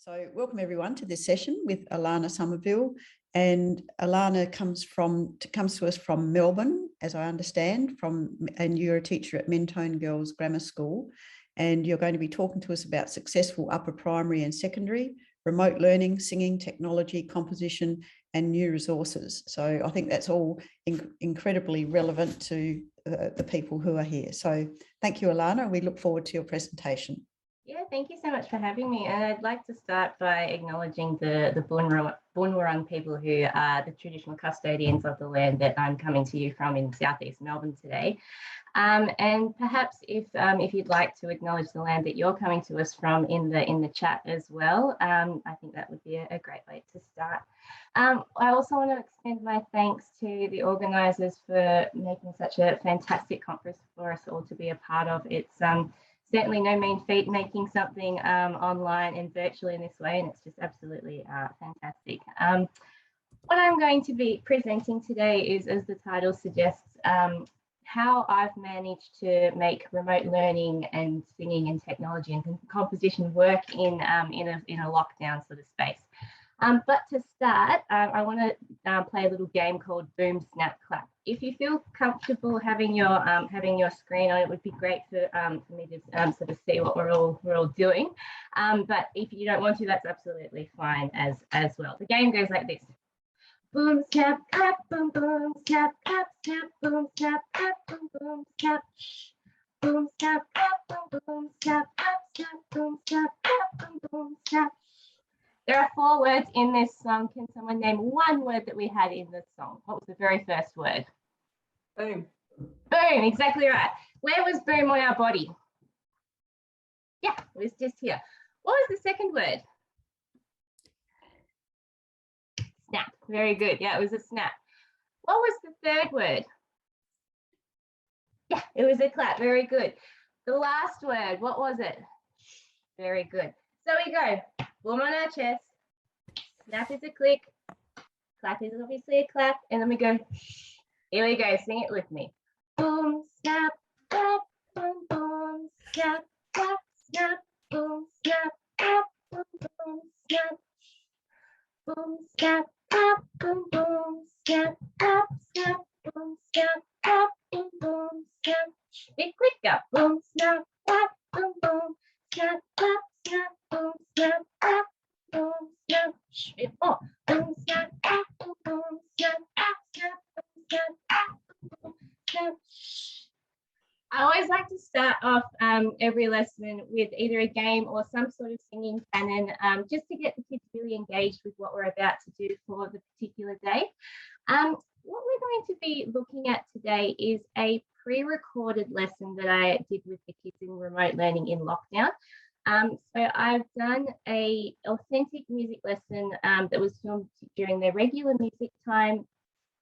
So welcome everyone to this session with Alahana Somerville, and Alahana comes to us from Melbourne, as I understand, and you're a teacher at Mentone Girls Grammar School, and you're going to be talking to us about successful upper primary and secondary, remote learning, singing, technology, composition, and new resources. So I think that's all incredibly relevant to the people who are here. So thank you, Alahana. We look forward to your presentation. Yeah, thank you so much for having me. And I'd like to start by acknowledging the Boonwurrung people who are the traditional custodians of the land that I'm coming to you from in southeast Melbourne today. And perhaps if you'd like to acknowledge the land that you're coming to us from in the chat as well, I think that would be a great way to start. I also want to extend my thanks to the organisers for making such a fantastic conference for us all to be a part of. It's certainly no mean feat making something online and virtually in this way, and it's just absolutely fantastic. What I'm going to be presenting today is, as the title suggests, how I've managed to make remote learning and singing and technology and composition work in a lockdown sort of space. But to start, I want to play a little game called Boom, Snap, Clap. If you feel comfortable having your screen on, it would be great for me to sort of see what we're all doing. But if you don't want to, that's absolutely fine as well. The game goes like this: boom, snap, clap, boom, boom, snap, clap, snap, boom, snap, clap, boom, boom, snap, boom, snap, clap, boom, boom, snap, clap, snap, boom, snap, clap, boom, boom, snap. There are 4 words in this song. Can someone name one word that we had in this song? What was the very first word? Boom. Boom, exactly right. Where was boom on our body? Yeah, it was just here. What was the second word? Snap, very good. Yeah, it was a snap. What was the third word? Yeah, it was a clap, very good. The last word, what was it? Very good. So we go, boom on our chest, snap is a click, clap is obviously a clap, and then we go, here we go, sing it with me. Boom, snap, clap, boom, boom, snap, clap, snap, boom, snap, clap, boom, boom, snap, boom, snap, clap, boom, boom, snap, clap, snap, boom, snap, clap, boom, boom, snap. Big quicker, boom, snap, clap, boom, boom, snap, clap, snap, boom, snap, clap, boom, snap. Bit more, boom, snap, clap, boom, boom, snap, clap, snap, boom, snap, clap, boom, boom, snap. I always like to start off every lesson with either a game or some sort of singing canon, just to get the kids really engaged with what we're about to do for the particular day. What we're going to be looking at today is a pre-recorded lesson that I did with the kids in remote learning in lockdown. So I've done a authentic music lesson that was filmed during their regular music time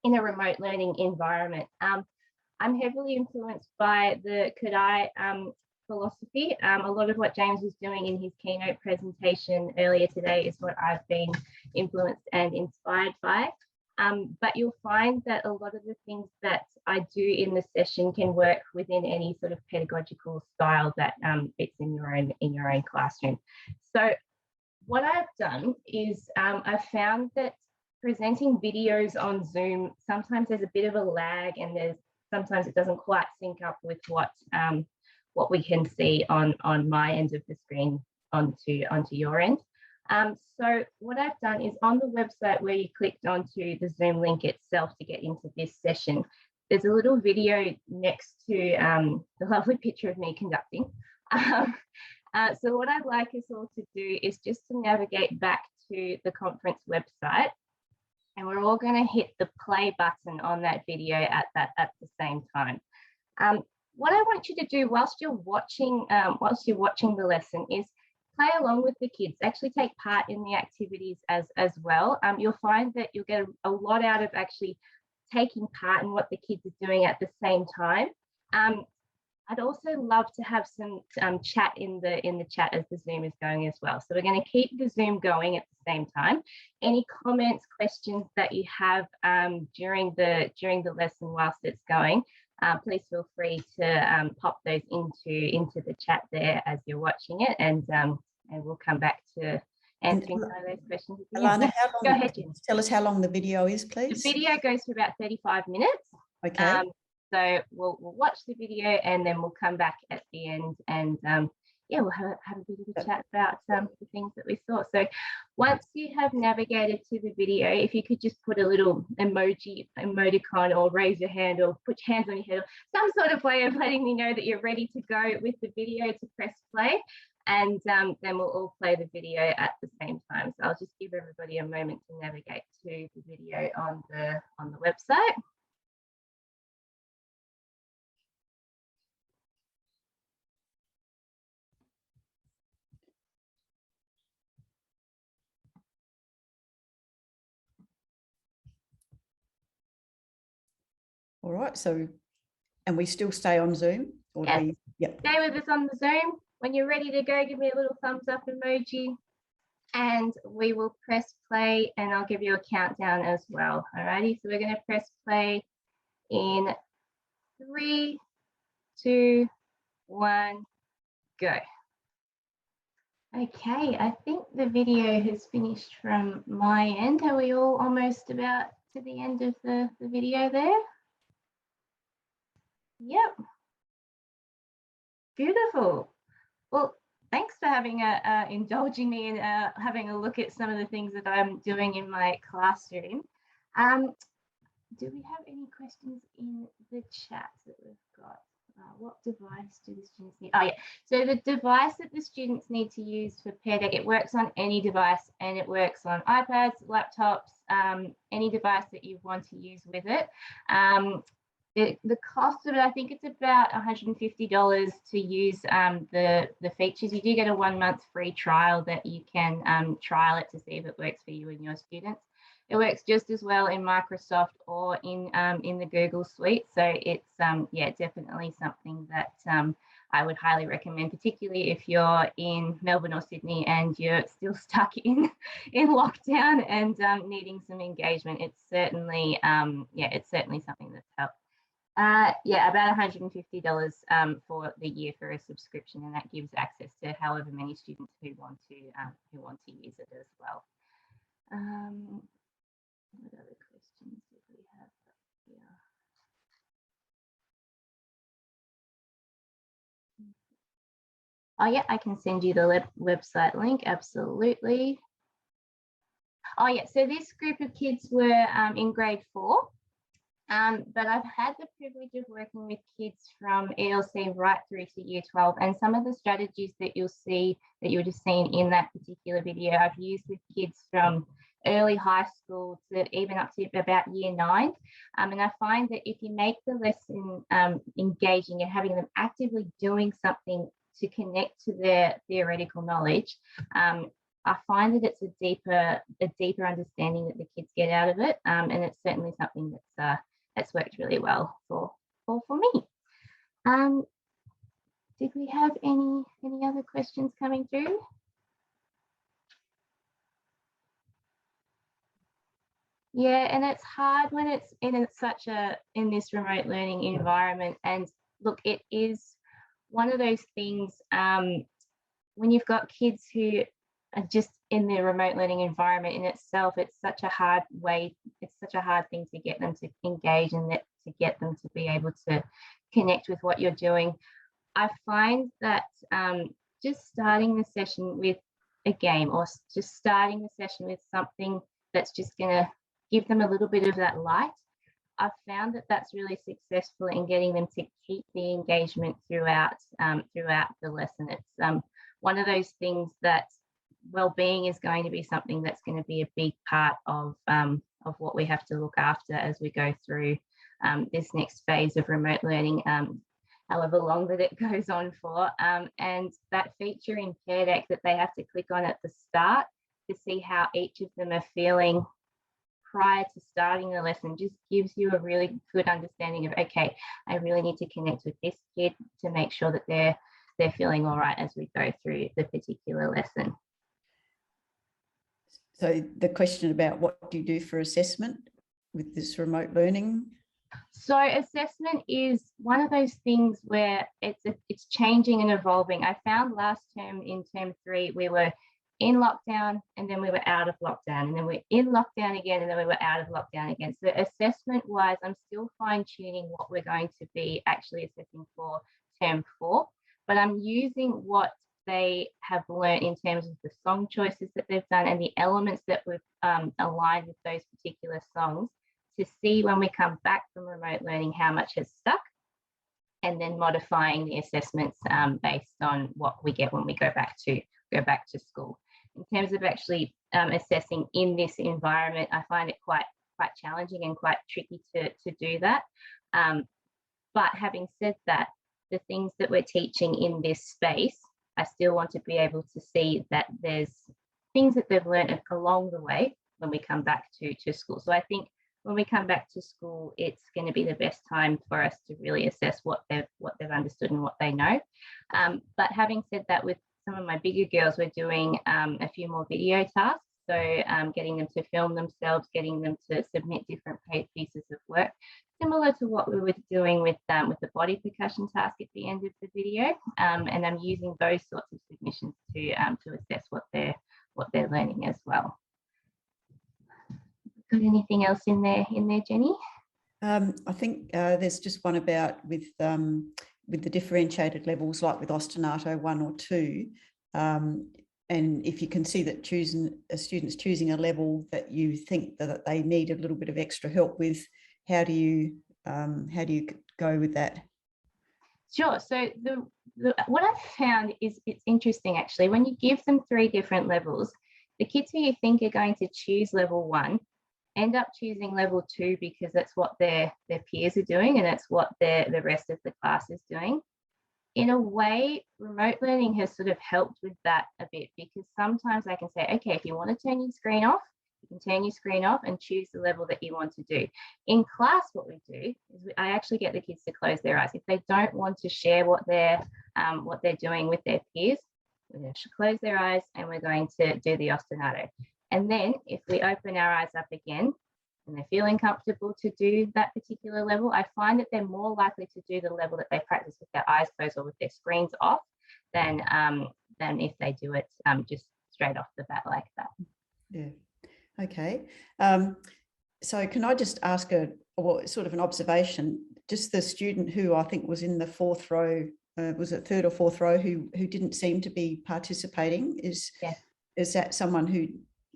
in a remote learning environment. I'm heavily influenced by the Kodály philosophy. A lot of what James was doing in his keynote presentation earlier today is what I've been influenced and inspired by. But you'll find that a lot of the things that I do in the session can work within any sort of pedagogical style that fits in your own classroom. So what I've done is I've found that presenting videos on Zoom, sometimes there's a bit of a lag, and sometimes it doesn't quite sync up with what we can see on my end of the screen onto your end. So what I've done is on the website where you clicked onto the Zoom link itself to get into this session, there's a little video next to the lovely picture of me conducting. So what I'd like us all to do is just to navigate back to the conference website, and we're all going to hit the play button on that video at the same time. What I want you to do whilst you're watching the lesson is play along with the kids, actually take part in the activities as well. You'll find that you'll get a lot out of actually taking part in what the kids are doing at the same time. I'd also love to have some chat in the chat as the Zoom is going as well. So we're going to keep the Zoom going at the same time. Any comments, questions that you have during the lesson whilst it's going, please feel free to pop those into the chat there as you're watching it, and we'll come back to answering some of those questions. Alahana, how Go long, ahead, Jen. tell us how long the video is, The please. video goes for about 35 minutes. Okay. So we'll watch the video and then we'll come back at the end and yeah, we'll have a bit of a chat about the things that we saw. So once you have navigated to the video, if you could just put a little emoticon or raise your hand or put your hands on your head or some sort of way of letting me know that you're ready to go with the video to press play. And then we'll all play the video at the same time. So I'll just give everybody a moment to navigate to the video on the website. All right, so, and we still stay on Zoom? Or Yes. do we, yep. Stay with us on the Zoom. When you're ready to go, give me a little thumbs up emoji and we will press play and I'll give you a countdown as well. Alrighty, so we're going to press play in 3, 2, 1, go. Okay, I think the video has finished from my end. Are we all almost about to the end of the video there? Yep. Beautiful. Well, thanks for having indulging me in having a look at some of the things that I'm doing in my classroom. Do we have any questions in the chat that we've got? What device do the students need? Oh yeah, so the device that the students need to use for Pear Deck, it works on any device and it works on iPads, laptops, any device that you want to use with it. The cost of it, I think it's about $150 to use the features. You do get a 1-month free trial that you can trial it to see if it works for you and your students. It works just as well in Microsoft or in the Google Suite. So it's yeah, definitely something that I would highly recommend, particularly if you're in Melbourne or Sydney and you're still stuck in lockdown and needing some engagement. It's certainly yeah, it's certainly something that's helped. Yeah, about $150 for the year for a subscription, and that gives access to however many students who want to use it as well. What other questions do we have here? Oh yeah, I can send you the website link. Absolutely. Oh yeah, so this group of kids were in grade 4. But I've had the privilege of working with kids from ELC right through to year 12, and some of the strategies that you'll see that you would have seen in that particular video I've used with kids from early high school to even up to about year 9. And I find that if you make the lesson engaging and having them actively doing something to connect to their theoretical knowledge, I find that it's a deeper understanding that the kids get out of it, and it's certainly something that's worked really well for me. Did we have any other questions coming through? Yeah, and it's hard when it's in this remote learning environment. And look, it is one of those things when you've got kids who are just in the remote learning environment in itself, it's such a hard thing to get them to engage and to get them to be able to connect with what you're doing. I find that just starting the session with a game or just starting the session with something that's just going to give them a little bit of that light, I've found that that's really successful in getting them to keep the engagement throughout the lesson. It's one of those things that well-being is going to be something that's going to be a big part of what we have to look after as we go through this next phase of remote learning, however long that it goes on for. And that feature in Pear Deck that they have to click on at the start to see how each of them are feeling prior to starting the lesson just gives you a really good understanding of, okay, I really need to connect with this kid to make sure that they're feeling all right as we go through the particular lesson. So the question about what do you do for assessment with this remote learning? So assessment is one of those things where it's changing and evolving. I found last term in term 3, we were in lockdown, and then we were out of lockdown, and then we're in lockdown again, and then we were out of lockdown again. So assessment wise, I'm still fine tuning what we're going to be actually assessing for term 4, but I'm using what they have learned in terms of the song choices that they've done and the elements that we've aligned with those particular songs to see when we come back from remote learning how much has stuck, and then modifying the assessments based on what we get when we go back to school. In terms of actually assessing in this environment, I find it quite challenging and quite tricky to do that. But having said that, the things that we're teaching in this space, I still want to be able to see that there's things that they've learned along the way when we come back to school. So I think when we come back to school, it's going to be the best time for us to really assess what they've understood and what they know. But having said that, with some of my bigger girls, we're doing a few more video tasks. So getting them to film themselves, getting them to submit different pieces of work, similar to what we were doing with the body percussion task at the end of the video. And I'm using those sorts of submissions to assess what they're learning as well. Got anything else in there, Jenny? I think there's just one about with the differentiated levels, like with ostinato 1 or 2. And if you can see that a student's choosing a level that you think that they need a little bit of extra help with, how do you go with that? Sure. So what I've found is it's interesting actually. When you give them 3 different levels, the kids who you think are going to choose level 1 end up choosing level 2 because that's what their peers are doing and that's what the rest of the class is doing. In a way, remote learning has sort of helped with that a bit, because sometimes I can say, okay, if you want to turn your screen off, you can turn your screen off and choose the level that you want to do. In class, what we do is I actually get the kids to close their eyes. If they don't want to share what they're doing with their peers, we're going to close their eyes and we're going to do the ostinato. And then if we open our eyes up again, and they're feeling comfortable to do that particular level, I find that they're more likely to do the level that they practice with their eyes closed or with their screens off than if they do it just straight off the bat like that. Yeah. Okay. So can I just ask sort of an observation? Just the student who I think was in the 4th row, was it 3rd or 4th row, who didn't seem to be participating? Is that someone who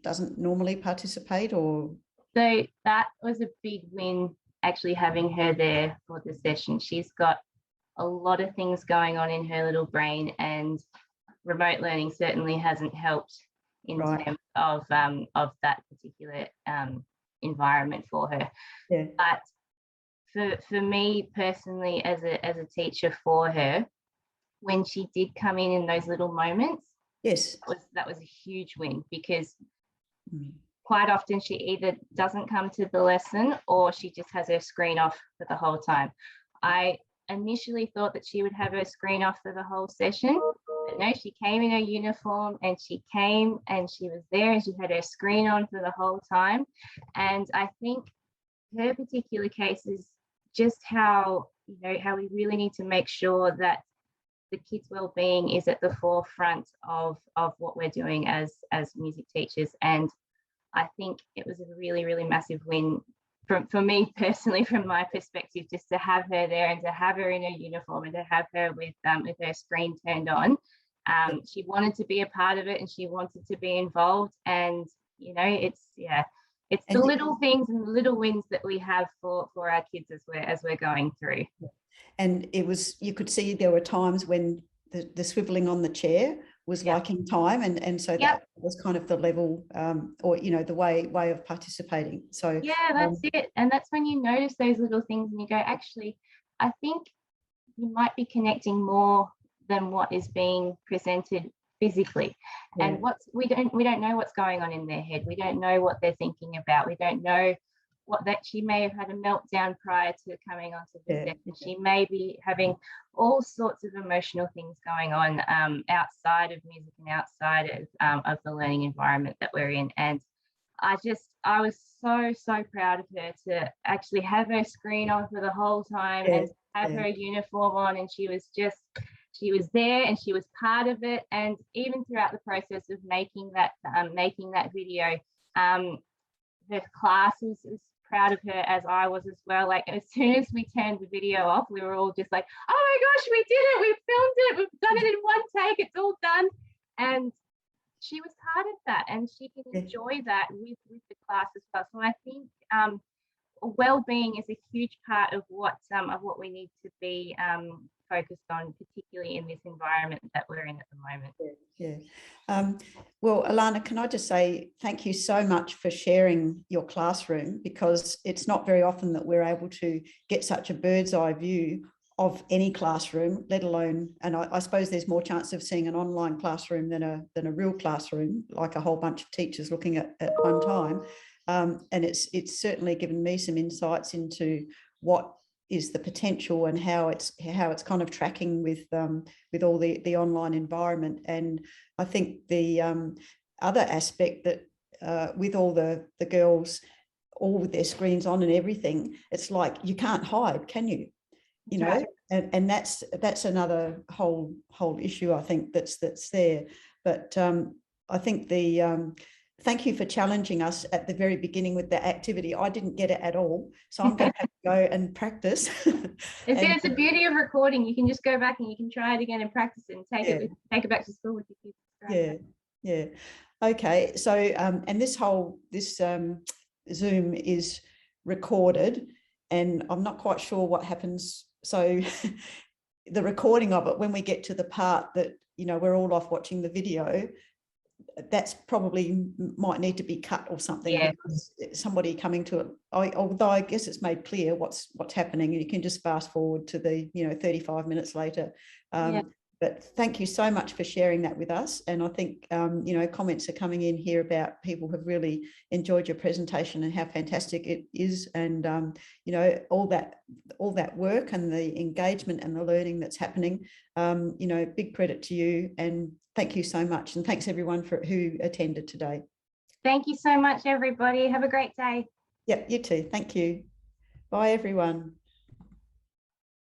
doesn't normally participate, or? So that was a big win, actually having her there for the session. She's got a lot of things going on in her little brain, and remote learning certainly hasn't helped in terms of that particular environment for her. Yeah. But for me personally, as a teacher for her, when she did come in those little moments, yes, that was a huge win, because quite often she either doesn't come to the lesson or she just has her screen off for the whole time. I initially thought that she would have her screen off for the whole session, but no, she came in her uniform and she came and she was there and she had her screen on for the whole time. And I think her particular case is just how we really need to make sure that the kids' well-being is at the forefront of what we're doing as music teachers. And I think it was a really, really massive win for me personally, from my perspective, just to have her there and to have her in her uniform and to have her with her screen turned on. She wanted to be a part of it and she wanted to be involved. And it's the little things and the little wins that we have for our kids as we're going through. And you could see there were times when the swiveling on the chair was like in time, and so that was kind of the level or the way of participating. So that's it. And that's when you notice those little things and you go, actually, I think you might be connecting more than what is being presented physically. And we don't know what's going on in their head. We don't know what they're thinking about. We don't know that she may have had a meltdown prior to coming onto the session. She may be having all sorts of emotional things going on outside of music and outside of the learning environment that we're in. And I was so proud of her to actually have her screen on for the whole time and have her uniform on, and she she was there and she was part of it. And even throughout the process of making that video, the class was as proud of her as I was as well. Like, as soon as we turned the video off, we were all just like, oh my gosh, we did it, we filmed it, we've done it in one take, it's all done. And she was part of that, and she can enjoy that with the class as well. So I think well-being is a huge part of what we need to be focused on, particularly in this environment that we're in at the moment. Yeah. Well, Alahana, can I just say thank you so much for sharing your classroom, because it's not very often that we're able to get such a bird's eye view of any classroom, let alone, and I suppose there's more chance of seeing an online classroom than a real classroom, like a whole bunch of teachers looking at one time. And it's certainly given me some insights into what is the potential and how it's kind of tracking with all the online environment. And I think the other aspect that with all the girls, all with their screens on and everything, it's like you can't hide, can you? You know, Right. and that's another whole issue, I think, that's there. But I think thank you for challenging us at the very beginning with the activity. I didn't get it at all, so I'm going to have to go and practice. It's the beauty of recording. You can just go back and you can try it again and practice it and take it back to school with your kids. Yeah. Okay. So and this Zoom is recorded, and I'm not quite sure what happens. So the recording of it, when we get to the part that, you know, we're all off watching the video, that's probably might need to be cut or something. Yeah. Because somebody coming to it, although I guess it's made clear what's happening, and you can just fast forward to the 35 minutes later. But thank you so much for sharing that with us. And I think comments are coming in here about people have really enjoyed your presentation and how fantastic it is, and all that work and the engagement and the learning that's happening. Big credit to you, and thank you so much. And thanks everyone who attended today. Thank you so much, everybody. Have a great day. Yep, you too. Thank you. Bye, everyone.